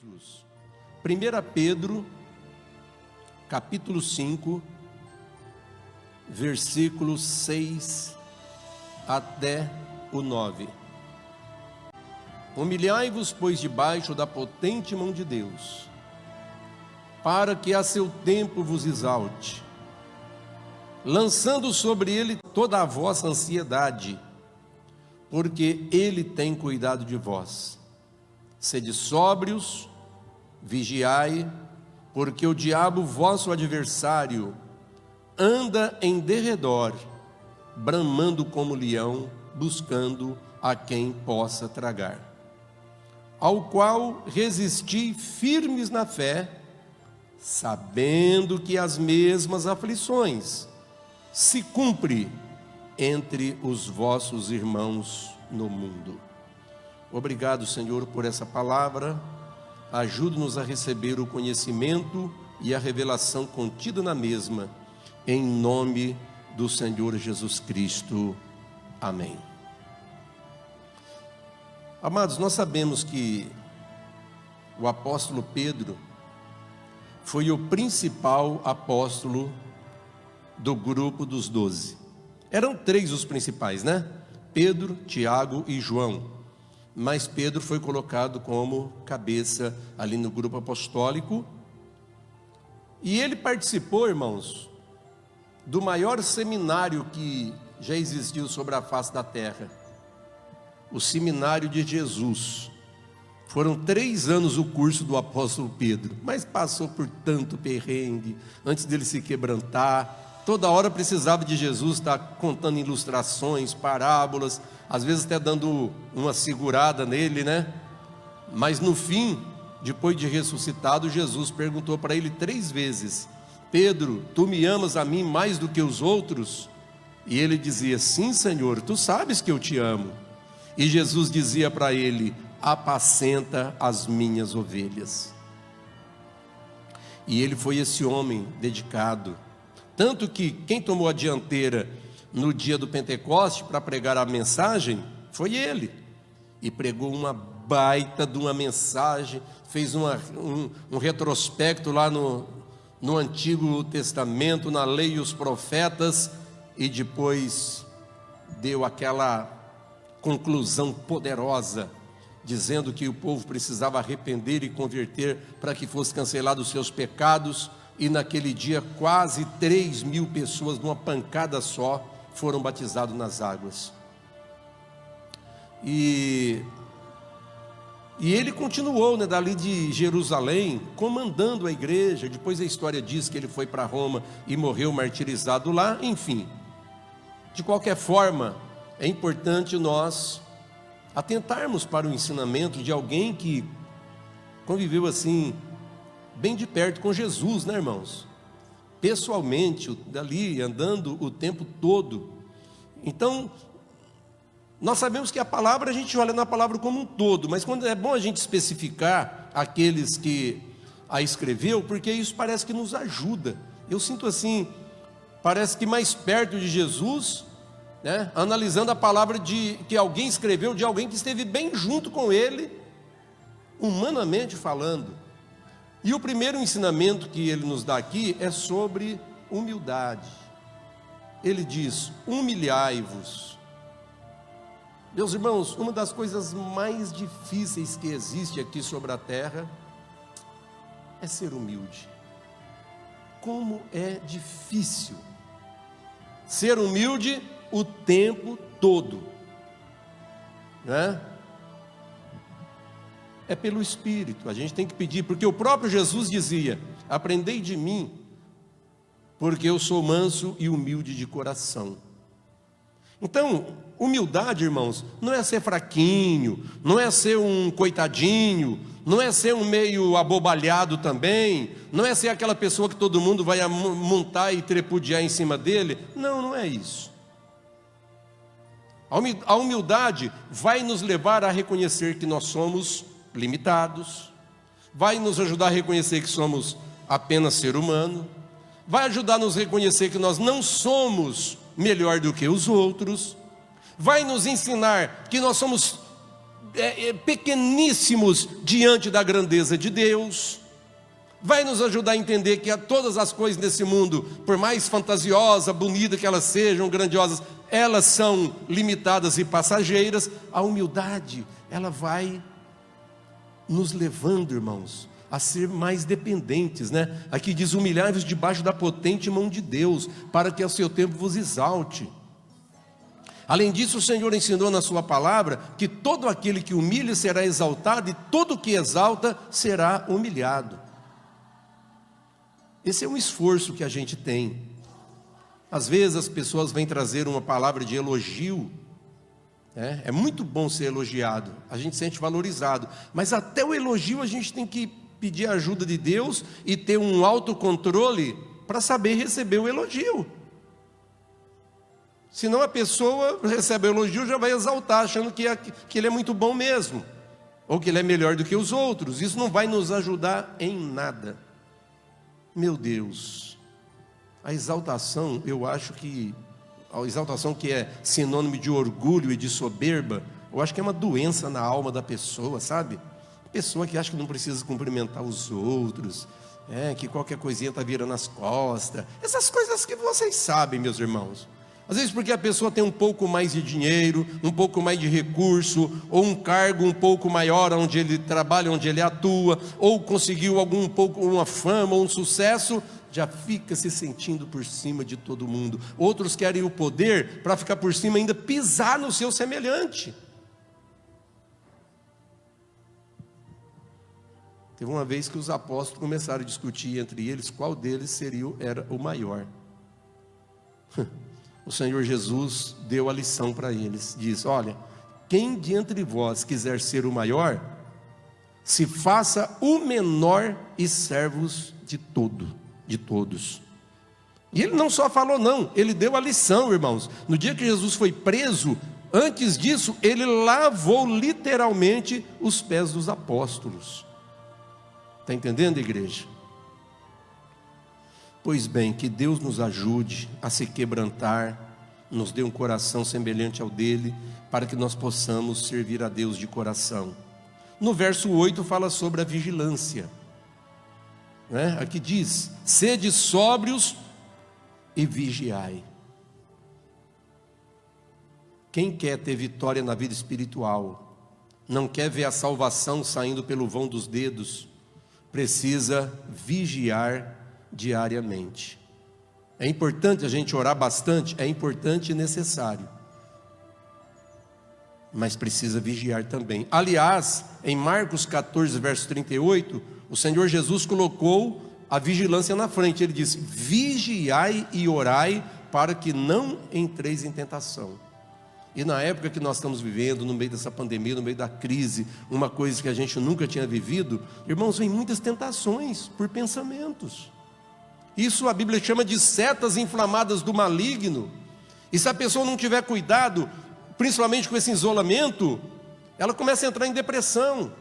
Jesus. 1 Pedro, capítulo 5, versículos 6 até o 9. Humilhai-vos, pois, debaixo da potente mão de Deus, para que a seu tempo vos exalte, lançando sobre ele toda a vossa ansiedade, porque ele tem cuidado de vós. Sede sóbrios, vigiai, porque o diabo, vosso adversário, anda em derredor, bramando como leão, buscando a quem possa tragar. Ao qual resisti firmes na fé, sabendo que as mesmas aflições se cumprem entre os vossos irmãos no mundo. Obrigado, Senhor, por essa palavra. Ajude-nos a receber o conhecimento e a revelação contida na mesma, em nome do Senhor Jesus Cristo. Amém. Amados, nós sabemos que o apóstolo Pedro foi o principal apóstolo do grupo dos 12. Eram 3 os principais, né? Pedro, Tiago e João. Mas Pedro foi colocado como cabeça ali no grupo apostólico. E ele participou, irmãos, do maior seminário que já existiu sobre a face da terra. O Seminário de Jesus. Foram 3 anos o curso do apóstolo Pedro, mas passou por tanto perrengue, antes dele se quebrantar. Toda hora precisava de Jesus estar contando ilustrações, parábolas, às vezes até dando uma segurada nele, né? Mas no fim, depois de ressuscitado, Jesus perguntou para ele 3 vezes: Pedro, tu me amas a mim mais do que os outros? E ele dizia: sim, Senhor, tu sabes que eu te amo. E Jesus dizia para ele: apacenta as minhas ovelhas. E ele foi esse homem dedicado. Tanto que quem tomou a dianteira no dia do Pentecoste para pregar a mensagem foi ele. E pregou uma baita de uma mensagem, fez um retrospecto lá no Antigo Testamento, na lei e os profetas, e depois deu aquela conclusão poderosa, dizendo que o povo precisava arrepender e converter para que fosse cancelado os seus pecados. E naquele dia quase 3.000 pessoas, numa pancada só, foram batizados nas águas. E ele continuou, né, dali de Jerusalém, comandando a igreja. Depois a história diz que ele foi para Roma e morreu martirizado lá. Enfim, de qualquer forma, é importante nós atentarmos para o ensinamento de alguém que conviveu assim bem de perto com Jesus, né, irmãos? Pessoalmente, dali, andando o tempo todo. Então, nós sabemos que a palavra, a gente olha na palavra como um todo, mas quando é bom a gente especificar aqueles que a escreveu, porque isso parece que nos ajuda. Eu sinto assim, parece que mais perto de Jesus, né, analisando a palavra que alguém escreveu, de alguém que esteve bem junto com ele, humanamente falando. E o primeiro ensinamento que ele nos dá aqui é sobre humildade. Ele diz: humilhai-vos. Meus irmãos, uma das coisas mais difíceis que existe aqui sobre a terra é ser humilde. Como é difícil ser humilde o tempo todo, né? É pelo Espírito, a gente tem que pedir, porque o próprio Jesus dizia: aprendei de mim, porque eu sou manso e humilde de coração. Então, humildade, irmãos, não é ser fraquinho, não é ser um coitadinho, não é ser um meio abobalhado também, não é ser aquela pessoa que todo mundo vai montar e trepudiar em cima dele. Não, não é isso. A humildade vai nos levar a reconhecer que nós somos limitados, vai nos ajudar a reconhecer que somos apenas ser humano, vai ajudar a nos reconhecer que nós não somos melhor do que os outros, vai nos ensinar que nós somos pequeníssimos diante da grandeza de Deus. Vai nos ajudar a entender que todas as coisas nesse mundo, por mais fantasiosas, bonitas que elas sejam, grandiosas, elas são limitadas e passageiras. A humildade, ela vai nos levando, irmãos, a ser mais dependentes, né? Aqui diz: humilhai-vos debaixo da potente mão de Deus, para que ao seu tempo vos exalte. Além disso, o Senhor ensinou na sua palavra que todo aquele que humilha será exaltado, e todo que exalta será humilhado. Esse é um esforço que a gente tem. Às vezes as pessoas vêm trazer uma palavra de elogio, né? É muito bom ser elogiado, a gente se sente valorizado, mas até o elogio a gente tem que pedir a ajuda de Deus e ter um autocontrole para saber receber o elogio. Senão a pessoa recebe o elogio e já vai exaltar, achando que ele é muito bom mesmo, ou que ele é melhor do que os outros. Isso não vai nos ajudar em nada. Meu Deus, a exaltação, eu acho que a exaltação, que é sinônimo de orgulho e de soberba, eu acho que é uma doença na alma da pessoa, sabe? Pessoa que acha que não precisa cumprimentar os outros, que qualquer coisinha está virando as costas, essas coisas que vocês sabem, meus irmãos. Às vezes porque a pessoa tem um pouco mais de dinheiro, um pouco mais de recurso, ou um cargo um pouco maior onde ele trabalha, onde ele atua, ou conseguiu uma fama, ou um sucesso, já fica se sentindo por cima de todo mundo. Outros querem o poder para ficar por cima, ainda pisar no seu semelhante. Teve uma vez que os apóstolos começaram a discutir entre eles qual deles era o maior. O Senhor Jesus deu a lição para eles, diz: olha, quem de entre vós quiser ser o maior, se faça o menor e servos de todos. E ele não só falou não, ele deu a lição, irmãos. No dia que Jesus foi preso, antes disso, ele lavou literalmente os pés dos apóstolos. Está entendendo, igreja? Pois bem, que Deus nos ajude a se quebrantar, nos dê um coração semelhante ao dele, para que nós possamos servir a Deus de coração. No verso 8 fala sobre a vigilância, né? Aqui diz: sede sóbrios e vigiai. Quem quer ter vitória na vida espiritual, não quer ver a salvação saindo pelo vão dos dedos, precisa vigiar diariamente. É importante a gente orar bastante, é importante e necessário, mas precisa vigiar também. Aliás, em Marcos 14, verso 38, o Senhor Jesus colocou a vigilância na frente. Ele disse: vigiai e orai para que não entreis em tentação. E na época que nós estamos vivendo, no meio dessa pandemia, no meio da crise, uma coisa que a gente nunca tinha vivido, irmãos, vem muitas tentações por pensamentos. Isso a Bíblia chama de setas inflamadas do maligno. E se a pessoa não tiver cuidado, principalmente com esse isolamento, ela começa a entrar em depressão.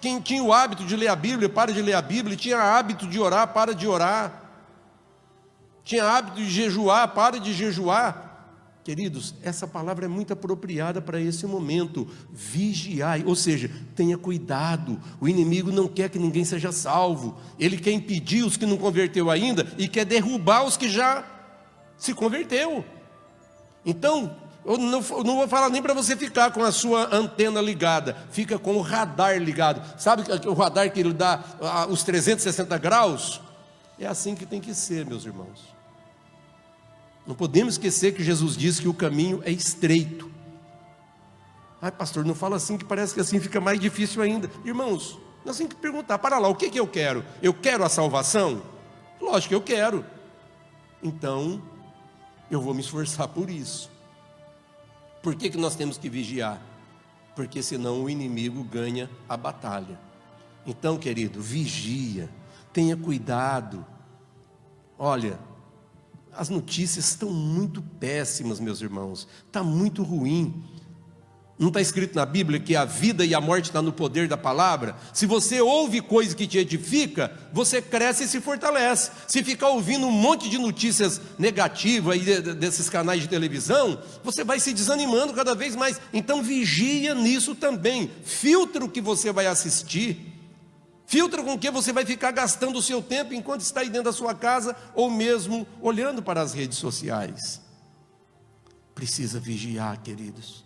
Quem tinha o hábito de ler a Bíblia, para de ler a Bíblia. Tinha hábito de orar, para de orar. Tinha hábito de jejuar, para de jejuar. Queridos, essa palavra é muito apropriada para esse momento. Vigiai, ou seja, tenha cuidado. O inimigo não quer que ninguém seja salvo. Ele quer impedir os que não converteu ainda e quer derrubar os que já se converteu. Então, eu não vou falar nem para você ficar com a sua antena ligada. Fica com o radar ligado. Sabe o radar que ele dá os 360 graus? É assim que tem que ser, meus irmãos. Não podemos esquecer que Jesus disse que o caminho é estreito. Ai, pastor, não fala assim, que parece que assim fica mais difícil ainda. Irmãos, nós temos que perguntar: para lá, o que eu quero? Eu quero a salvação? Lógico que eu quero. Então, eu vou me esforçar por isso. Por que nós temos que vigiar? Porque senão o inimigo ganha a batalha. Então, querido, vigia, tenha cuidado. Olha, as notícias estão muito péssimas, meus irmãos. Está muito ruim. Não está escrito na Bíblia que a vida e a morte estão no poder da palavra? Se você ouve coisa que te edifica, você cresce e se fortalece. Se ficar ouvindo um monte de notícias negativas aí desses canais de televisão, você vai se desanimando cada vez mais. Então vigia nisso também. Filtra o que você vai assistir. Filtra com o que você vai ficar gastando o seu tempo enquanto está aí dentro da sua casa, ou mesmo olhando para as redes sociais. Precisa vigiar, queridos.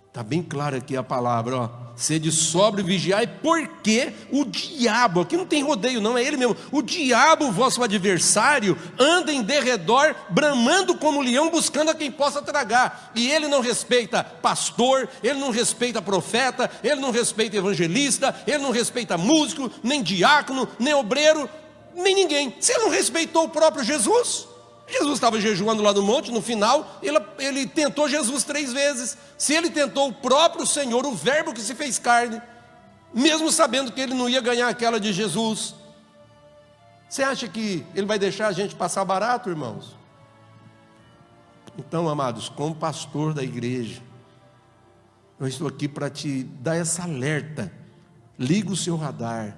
Está bem claro aqui a palavra, ó. Sede sóbrio e vigiai, porque o diabo, aqui não tem rodeio não, é ele mesmo. O diabo, vosso adversário, anda em derredor, bramando como leão, buscando a quem possa tragar. E ele não respeita pastor, ele não respeita profeta, ele não respeita evangelista, ele não respeita músico, nem diácono, nem obreiro, nem ninguém. Se ele não respeitou o próprio Jesus... Jesus estava jejuando lá no monte, no final, ele tentou Jesus 3 vezes. Se ele tentou o próprio Senhor, o verbo que se fez carne, mesmo sabendo que ele não ia ganhar aquela de Jesus, você acha que ele vai deixar a gente passar barato, irmãos? Então, amados, como pastor da igreja, eu estou aqui para te dar essa alerta. Liga o seu radar,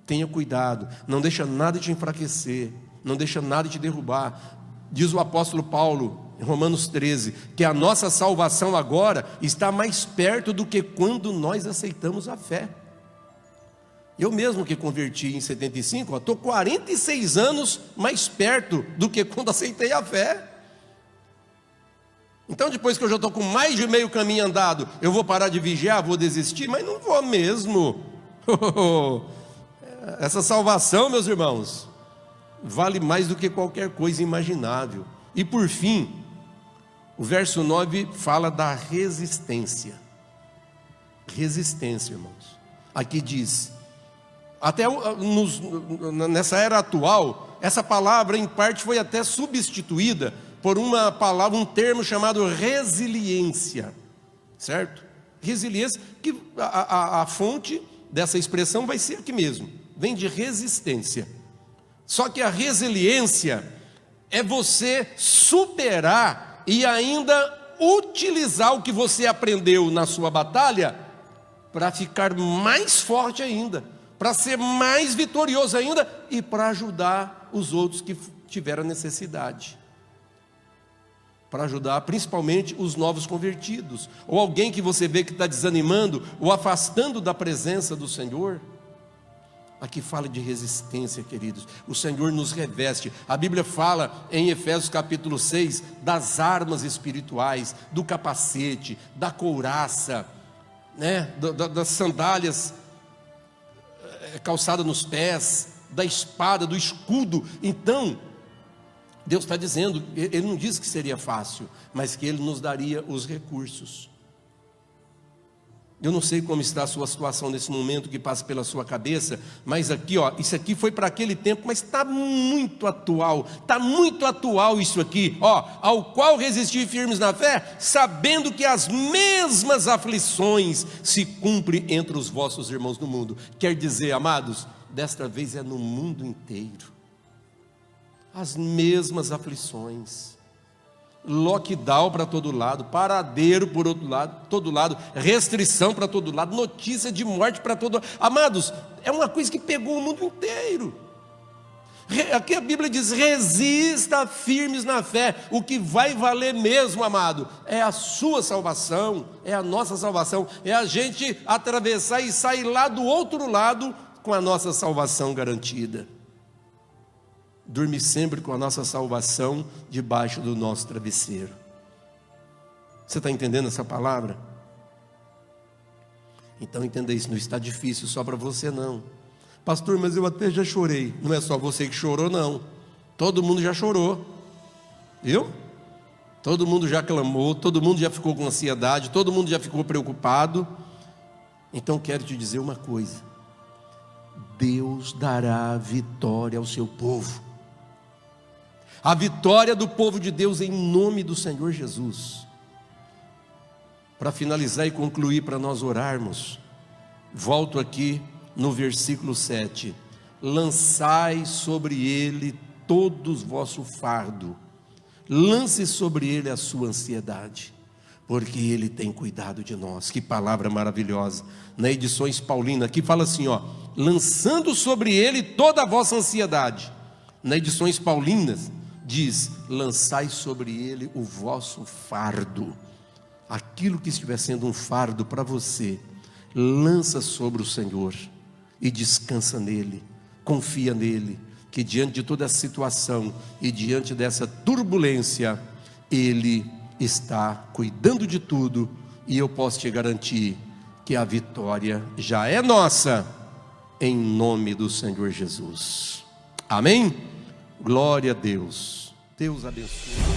tenha cuidado, não deixa nada te enfraquecer, não deixa nada te derrubar. Diz o apóstolo Paulo, em Romanos 13, que a nossa salvação agora está mais perto do que quando nós aceitamos a fé. Eu mesmo que converti em 75, estou 46 anos mais perto do que quando aceitei a fé. Então depois que eu já estou com mais de meio caminho andado, eu vou parar de vigiar, vou desistir? Mas não vou mesmo. Essa salvação, meus irmãos, vale mais do que qualquer coisa imaginável. E por fim, o verso 9 fala da resistência. Resistência, irmãos. Aqui diz, até nessa era atual, essa palavra em parte foi até substituída por uma palavra, um termo chamado resiliência, certo? Resiliência, que a fonte dessa expressão vai ser aqui mesmo, vem de resistência. Só que a resiliência é você superar e ainda utilizar o que você aprendeu na sua batalha para ficar mais forte ainda, para ser mais vitorioso ainda e para ajudar os outros que tiveram necessidade. Para ajudar principalmente os novos convertidos, ou alguém que você vê que está desanimando ou afastando da presença do Senhor. Aqui fala de resistência, queridos. O Senhor nos reveste. A Bíblia fala em Efésios capítulo 6 das armas espirituais, do capacete, da couraça, né? Das sandálias calçadas nos pés, da espada, do escudo. Então, Deus está dizendo, Ele não disse que seria fácil, mas que Ele nos daria os recursos. Eu não sei como está a sua situação nesse momento que passa pela sua cabeça, mas aqui, ó, isso aqui foi para aquele tempo, mas está muito atual isso aqui, ó, ao qual resistir firmes na fé, sabendo que as mesmas aflições se cumprem entre os vossos irmãos no mundo. Quer dizer, amados, desta vez é no mundo inteiro, as mesmas aflições. Lockdown para todo lado, paradeiro por outro lado, todo lado, restrição para todo lado, notícia de morte para todo lado. Amados, é uma coisa que pegou o mundo inteiro. Aqui a Bíblia diz, resista firmes na fé. O que vai valer mesmo, amado, é a sua salvação, é a nossa salvação, é a gente atravessar e sair lá do outro lado com a nossa salvação garantida. Dormir sempre com a nossa salvação debaixo do nosso travesseiro. Você está entendendo essa palavra? Então entenda isso, não está difícil só para você não. Pastor, mas eu até já chorei. Não é só você que chorou não, todo mundo já chorou, viu? Todo mundo já clamou, todo mundo já ficou com ansiedade, todo mundo já ficou preocupado. Então quero te dizer uma coisa, Deus dará vitória ao seu povo. A vitória do povo de Deus em nome do Senhor Jesus. Para finalizar e concluir, para nós orarmos, volto aqui no versículo 7. Lançai sobre ele todo o vosso fardo, lance sobre ele a sua ansiedade, porque Ele tem cuidado de nós. Que palavra maravilhosa. Na Edições Paulina, aqui fala assim, ó, lançando sobre Ele toda a vossa ansiedade. Na Edições Paulinas, diz, lançai sobre Ele o vosso fardo. Aquilo que estiver sendo um fardo para você, lança sobre o Senhor e descansa nele, confia nele, que diante de toda a situação e diante dessa turbulência, Ele está cuidando de tudo, e eu posso te garantir que a vitória já é nossa, em nome do Senhor Jesus. Amém? Glória a Deus. Deus abençoe.